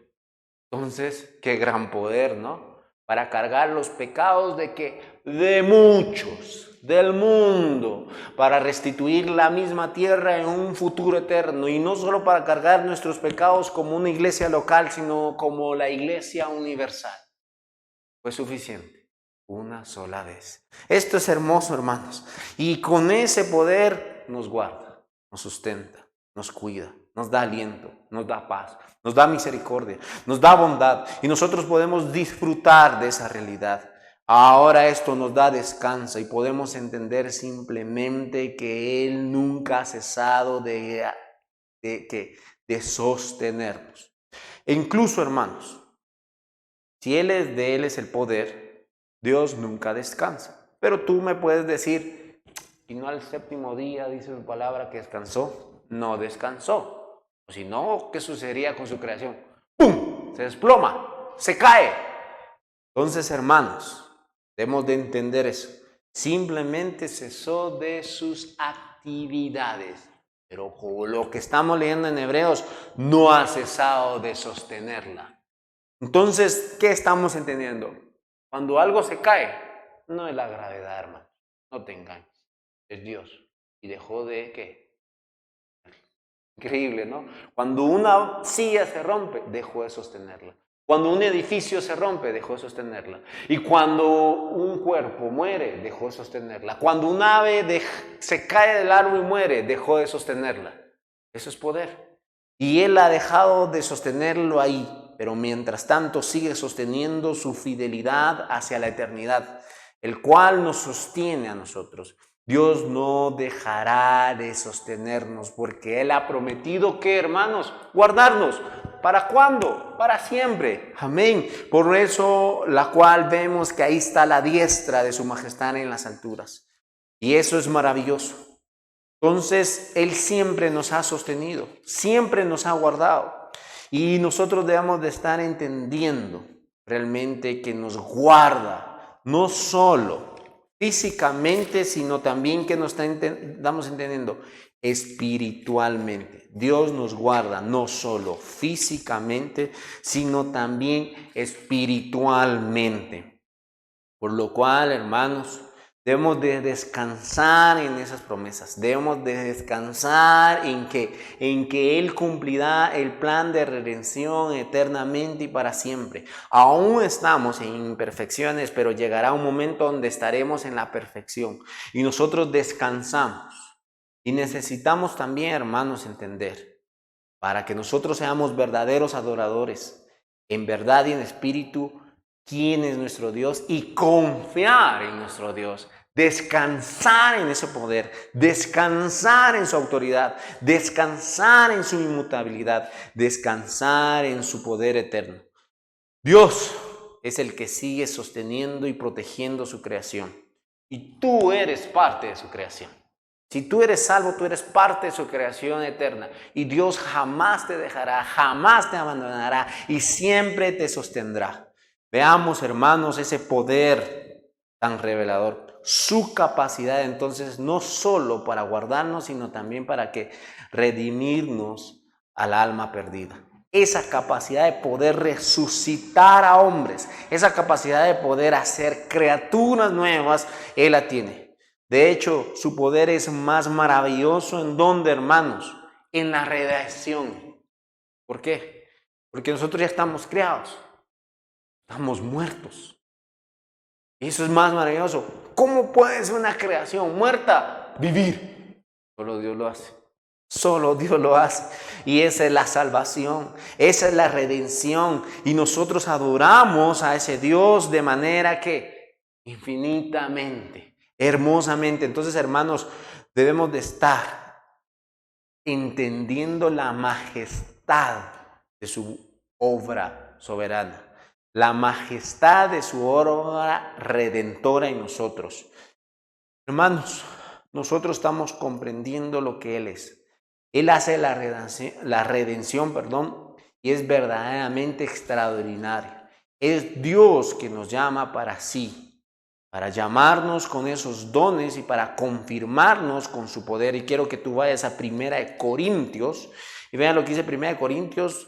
[SPEAKER 1] Entonces, qué gran poder, ¿no? Para cargar los pecados de qué? De muchos, del mundo, para restituir la misma tierra en un futuro eterno. Y no solo para cargar nuestros pecados como una iglesia local, sino como la iglesia universal. Fue suficiente. Una sola vez. Esto es hermoso, hermanos. Y con ese poder nos guarda, nos sustenta, nos cuida, nos da aliento, nos da paz, nos da misericordia, nos da bondad y nosotros podemos disfrutar de esa realidad. Ahora esto nos da descanso y podemos entender simplemente que Él nunca ha cesado de sostenernos. E incluso, hermanos, si de Él es el poder, Dios nunca descansa. Pero tú me puedes decir, y no al séptimo día, dice su palabra, que descansó. No descansó. Si no, ¿qué sucedería con su creación? ¡Pum! Se desploma, se cae. Entonces, hermanos, debemos de entender eso. Simplemente cesó de sus actividades. Pero con lo que estamos leyendo en Hebreos, no ha cesado de sostenerla. Entonces, ¿qué estamos entendiendo? Cuando algo se cae, no es la gravedad, hermano. No te engañes. Es Dios. Y dejó de ¿qué? Increíble, ¿no? Cuando una silla se rompe, dejó de sostenerla. Cuando un edificio se rompe, dejó de sostenerla. Y cuando un cuerpo muere, dejó de sostenerla. Cuando un ave se cae del árbol y muere, dejó de sostenerla. Eso es poder. Y Él ha dejado de sostenerlo ahí, pero mientras tanto sigue sosteniendo su fidelidad hacia la eternidad, el cual nos sostiene a nosotros. Dios no dejará de sostenernos porque Él ha prometido que, hermanos, guardarnos. ¿Para cuándo? Para siempre. Amén. Por eso la cual vemos que ahí está la diestra de su majestad en las alturas. Y eso es maravilloso. Entonces, Él siempre nos ha sostenido, siempre nos ha guardado. Y nosotros debemos de estar entendiendo realmente que nos guarda, no solo físicamente, sino también que nos estamos entendiendo espiritualmente. Dios nos guarda no solo físicamente, sino también espiritualmente. Por lo cual, hermanos, debemos de descansar en esas promesas. Debemos de descansar en que Él cumplirá el plan de redención eternamente y para siempre. Aún estamos en imperfecciones, pero llegará un momento donde estaremos en la perfección. Y nosotros descansamos. Y necesitamos también, hermanos, entender, para que nosotros seamos verdaderos adoradores, en verdad y en espíritu, quién es nuestro Dios y confiar en nuestro Dios, descansar en ese poder, descansar en su autoridad, descansar en su inmutabilidad, descansar en su poder eterno. Dios es el que sigue sosteniendo y protegiendo su creación y tú eres parte de su creación. Si tú eres salvo, tú eres parte de su creación eterna y Dios jamás te dejará, jamás te abandonará y siempre te sostendrá. Veamos, hermanos, ese poder tan revelador, su capacidad entonces no solo para guardarnos, sino también para que redimirnos al alma perdida. Esa capacidad de poder resucitar a hombres, esa capacidad de poder hacer criaturas nuevas, Él la tiene. De hecho, su poder es más maravilloso en donde, hermanos, en la redención. ¿Por qué? Porque nosotros ya estamos creados, estamos muertos. Y eso es más maravilloso. ¿Cómo puede ser una creación muerta vivir? Solo Dios lo hace. Solo Dios lo hace. Y esa es la salvación, esa es la redención. Y nosotros adoramos a ese Dios de manera que infinitamente, hermosamente. Entonces, hermanos, debemos de estar entendiendo la majestad de su obra soberana, la majestad de su obra redentora en nosotros. Hermanos, nosotros estamos comprendiendo lo que Él es. Él hace la redención, y es verdaderamente extraordinario. Es Dios que nos llama para sí, para llamarnos con esos dones y para confirmarnos con su poder. Y quiero que tú vayas a 1 Corintios y vean lo que dice 1 Corintios,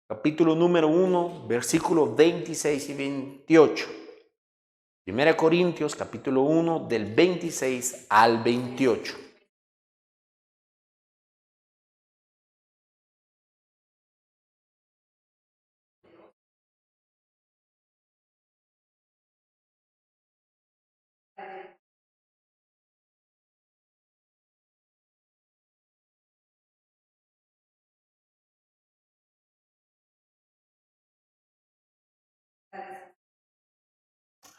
[SPEAKER 1] capítulo número 1, versículos 26 y 28. 1 Corintios, capítulo 1, del 26 al 28.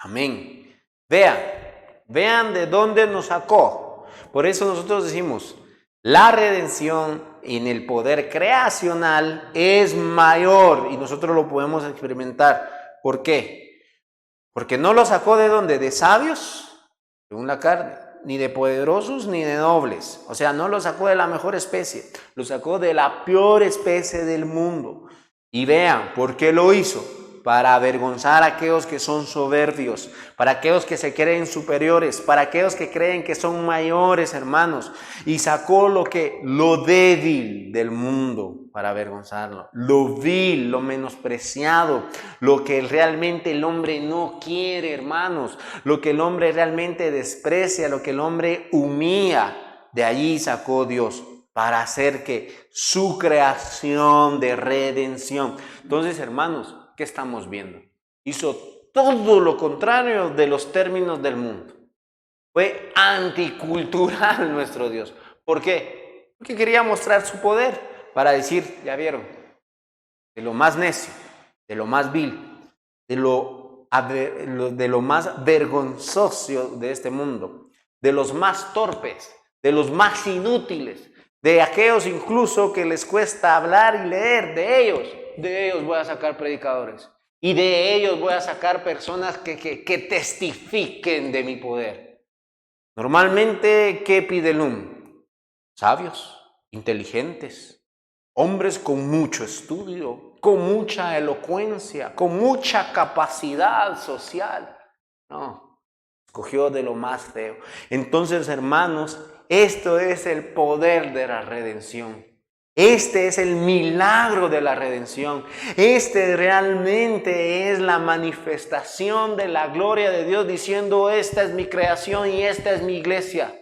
[SPEAKER 1] Amén. Vean de dónde nos sacó. Por eso nosotros decimos, la redención en el poder creacional es mayor y nosotros lo podemos experimentar. ¿Por qué? Porque no lo sacó ¿de dónde? De sabios, según la carne, ni de poderosos ni de nobles. O sea, no lo sacó de la mejor especie, lo sacó de la peor especie del mundo. Y vean, ¿por qué lo hizo? Para avergonzar a aquellos que son soberbios, para aquellos que se creen superiores, para aquellos que creen que son mayores, hermanos. Y sacó lo débil del mundo para avergonzarlo, lo vil, lo menospreciado, lo que realmente el hombre no quiere, hermanos, lo que el hombre realmente desprecia, lo que el hombre humilla. De allí sacó Dios para hacer que su creación de redención. Entonces, hermanos, ¿qué estamos viendo? Hizo todo lo contrario de los términos del mundo. Fue anticultural nuestro Dios. ¿Por qué? Porque quería mostrar su poder para decir, ya vieron, de lo más necio, de lo más vil, de lo más vergonzoso de este mundo, de los más torpes, de los más inútiles, de aquellos incluso que les cuesta hablar y leer, de ellos voy a sacar predicadores y de ellos voy a sacar personas que testifiquen de mi poder. Normalmente, ¿qué pide el mundo? Sabios, inteligentes, hombres con mucho estudio, con mucha elocuencia, con mucha capacidad social. No, escogió de lo más feo. Entonces, hermanos, esto es el poder de la redención. Este es el milagro de la redención. Este realmente es la manifestación de la gloria de Dios diciendo, esta es mi creación y esta es mi iglesia.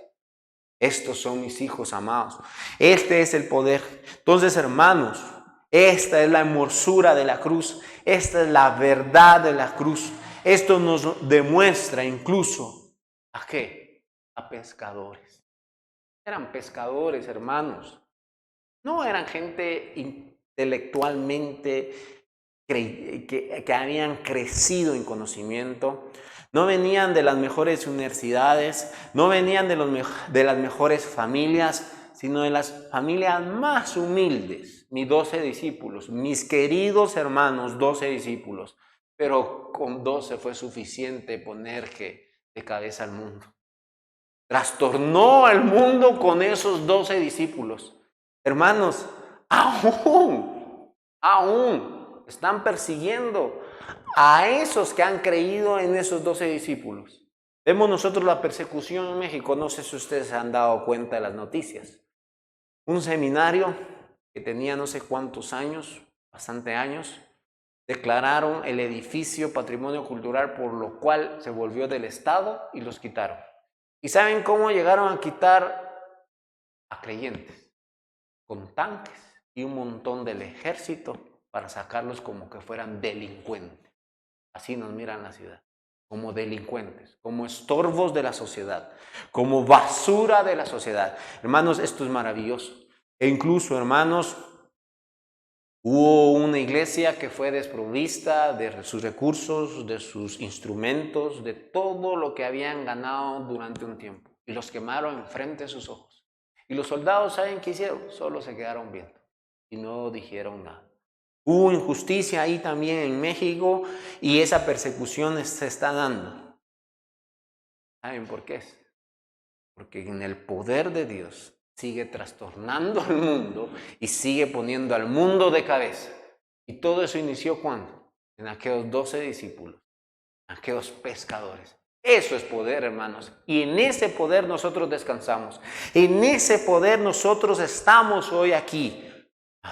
[SPEAKER 1] Estos son mis hijos amados. Este es el poder. Entonces, hermanos, esta es la hermosura de la cruz. Esta es la verdad de la cruz. Esto nos demuestra incluso, ¿a qué? A pescadores. Eran pescadores, hermanos. No eran gente intelectualmente que habían crecido en conocimiento. No venían de las mejores universidades, no venían de las mejores familias, sino de las familias más humildes. Mis 12 discípulos, mis queridos hermanos, 12 discípulos. Pero con 12 fue suficiente poner de cabeza al mundo. Trastornó al mundo con esos 12 discípulos. Hermanos, aún están persiguiendo a esos que han creído en esos 12 discípulos. Vemos nosotros la persecución en México, no sé si ustedes se han dado cuenta de las noticias. Un seminario que tenía no sé cuántos años, bastante años, declararon el edificio patrimonio cultural, por lo cual se volvió del Estado y los quitaron. ¿Y saben cómo llegaron a quitar a creyentes? Con tanques y un montón del ejército para sacarlos como que fueran delincuentes. Así nos miran la ciudad, como delincuentes, como estorbos de la sociedad, como basura de la sociedad. Hermanos, esto es maravilloso. E incluso, hermanos, hubo una iglesia que fue desprovista de sus recursos, de sus instrumentos, de todo lo que habían ganado durante un tiempo. Y los quemaron enfrente de sus ojos. Y los soldados, ¿saben qué hicieron? Solo se quedaron viendo y no dijeron nada. Hubo injusticia ahí también en México y esa persecución se está dando. ¿Saben por qué? Porque en el poder de Dios sigue trastornando al mundo y sigue poniendo al mundo de cabeza. Y todo eso inició ¿cuándo? En aquellos 12 discípulos, aquellos pescadores. Eso es poder, hermanos. Y en ese poder nosotros descansamos. En ese poder nosotros estamos hoy aquí,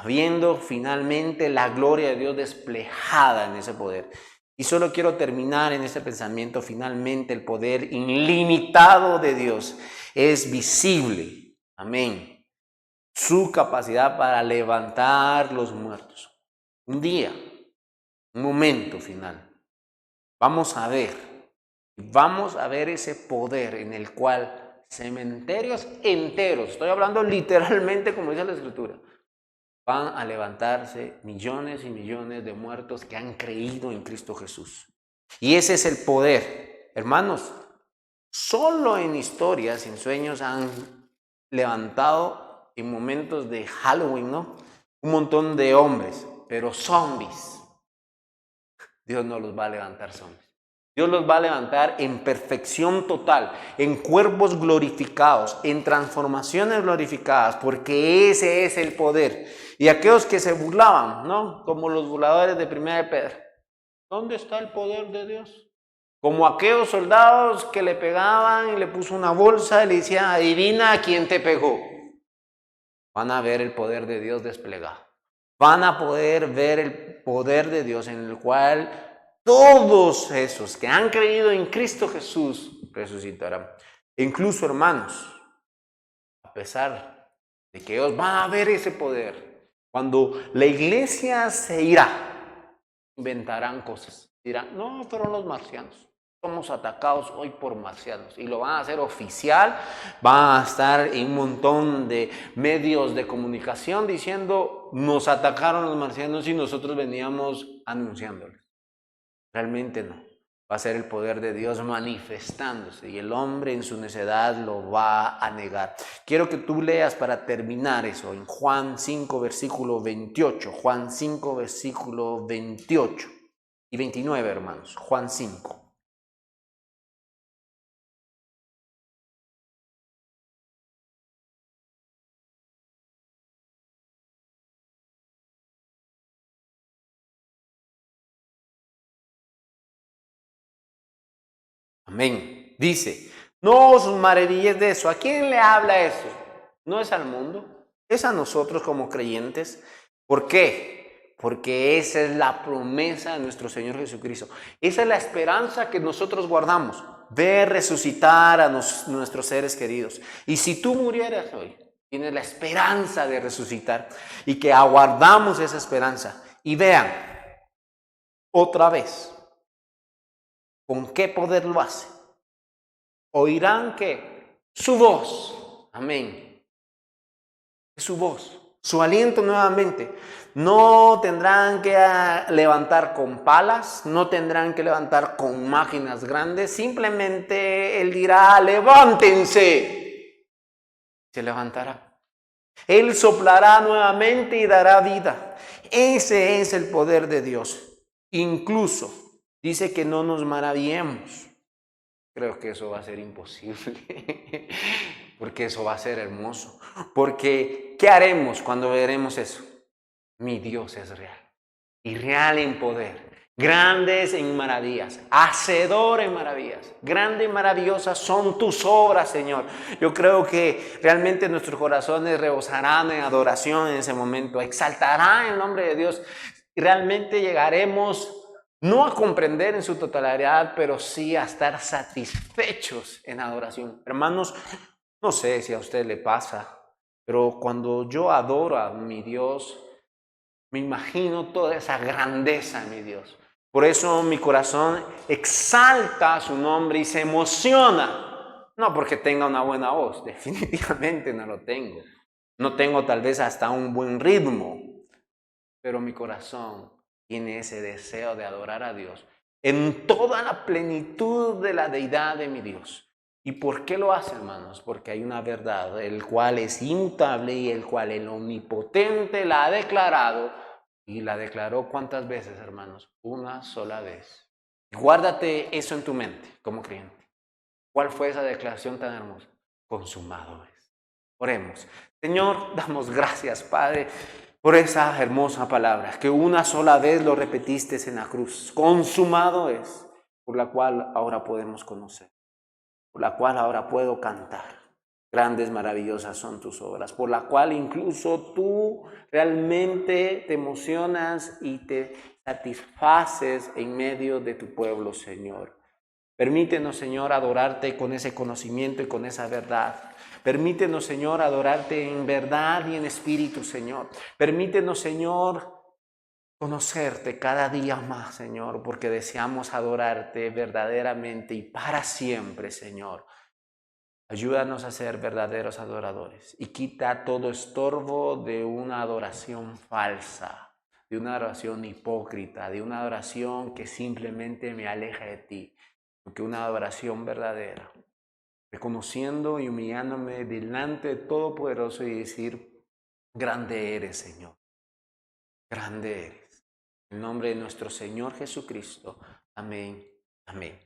[SPEAKER 1] viendo finalmente la gloria de Dios desplegada en ese poder. Y solo quiero terminar en ese pensamiento. Finalmente el poder ilimitado de Dios es visible. Amén. Su capacidad para levantar los muertos. Un día, un momento final. Vamos a ver ese poder en el cual cementerios enteros, estoy hablando literalmente como dice la Escritura, van a levantarse millones y millones de muertos que han creído en Cristo Jesús. Y ese es el poder. Hermanos, solo en historias, en sueños han levantado en momentos de Halloween, ¿no? Un montón de hombres, pero zombies. Dios no los va a levantar zombies. Dios los va a levantar en perfección total, en cuerpos glorificados, en transformaciones glorificadas, porque ese es el poder. Y aquellos que se burlaban, ¿no? Como los burladores de Primera de Pedro. ¿Dónde está el poder de Dios? Como aquellos soldados que le pegaban y le puso una bolsa y le decían, adivina a quién te pegó. Van a ver el poder de Dios desplegado. Van a poder ver el poder de Dios en el cual todos esos que han creído en Cristo Jesús resucitarán. E incluso, hermanos, a pesar de que ellos van a ver ese poder, cuando la iglesia se irá, inventarán cosas. Dirán, no, fueron los marcianos. Somos atacados hoy por marcianos. Y lo van a hacer oficial. Van a estar en un montón de medios de comunicación diciendo, nos atacaron los marcianos y nosotros veníamos anunciándoles. Realmente no. Va a ser el poder de Dios manifestándose y el hombre en su necedad lo va a negar. Quiero que tú leas para terminar eso en Juan 5, versículo 28. Juan 5, versículo 28 y 29, hermanos. Juan 5. Amén. Dice, no os maravilléis de eso. ¿A quién le habla eso? No es al mundo, es a nosotros como creyentes. ¿Por qué? Porque esa es la promesa de nuestro Señor Jesucristo. Esa es la esperanza que nosotros guardamos. Ver resucitar a nuestros seres queridos. Y si tú murieras hoy, tienes la esperanza de resucitar y que aguardamos esa esperanza. Y vean, otra vez, ¿con qué poder lo hace? Oirán que su voz, amén, su voz, su aliento nuevamente. No tendrán que levantar con palas, no tendrán que levantar con máquinas grandes, simplemente Él dirá, levántense, se levantará. Él soplará nuevamente y dará vida. Ese es el poder de Dios. Incluso dice que no nos maravillemos. Creo que eso va a ser imposible, porque eso va a ser hermoso. Porque, ¿qué haremos cuando veremos eso? Mi Dios es real, y real en poder, grandes en maravillas, hacedor en maravillas, grandes y maravillosas son tus obras, Señor. Yo creo que realmente nuestros corazones rebosarán en adoración en ese momento, exaltarán el nombre de Dios, y realmente llegaremos no a comprender en su totalidad, pero sí a estar satisfechos en adoración. Hermanos, no sé si a usted le pasa, pero cuando yo adoro a mi Dios, me imagino toda esa grandeza de mi Dios. Por eso mi corazón exalta su nombre y se emociona. No porque tenga una buena voz, definitivamente no lo tengo. No tengo tal vez hasta un buen ritmo, pero mi corazón tiene ese deseo de adorar a Dios en toda la plenitud de la deidad de mi Dios. ¿Y por qué lo hace, hermanos? Porque hay una verdad, el cual es inmutable y el cual el omnipotente la ha declarado. Y la declaró ¿cuántas veces, hermanos? Una sola vez. Guárdate eso en tu mente como creyente. ¿Cuál fue esa declaración tan hermosa? Consumado es. Oremos. Señor, damos gracias, Padre, por esa hermosa palabra, que una sola vez lo repetiste en la cruz. Consumado es, por la cual ahora podemos conocer, por la cual ahora puedo cantar. Grandes, maravillosas son tus obras, por la cual incluso tú realmente te emocionas y te satisfaces en medio de tu pueblo, Señor. Permítenos, Señor, adorarte con ese conocimiento y con esa verdad. Permítenos, Señor, adorarte en verdad y en espíritu, Señor. Permítenos, Señor, conocerte cada día más, Señor, porque deseamos adorarte verdaderamente y para siempre, Señor. Ayúdanos a ser verdaderos adoradores y quita todo estorbo de una adoración falsa, de una adoración hipócrita, de una adoración que simplemente me aleja de ti, porque una adoración verdadera, reconociendo y humillándome delante de Todopoderoso y decir, grande eres, Señor, grande eres. En el nombre de nuestro Señor Jesucristo. Amén. Amén.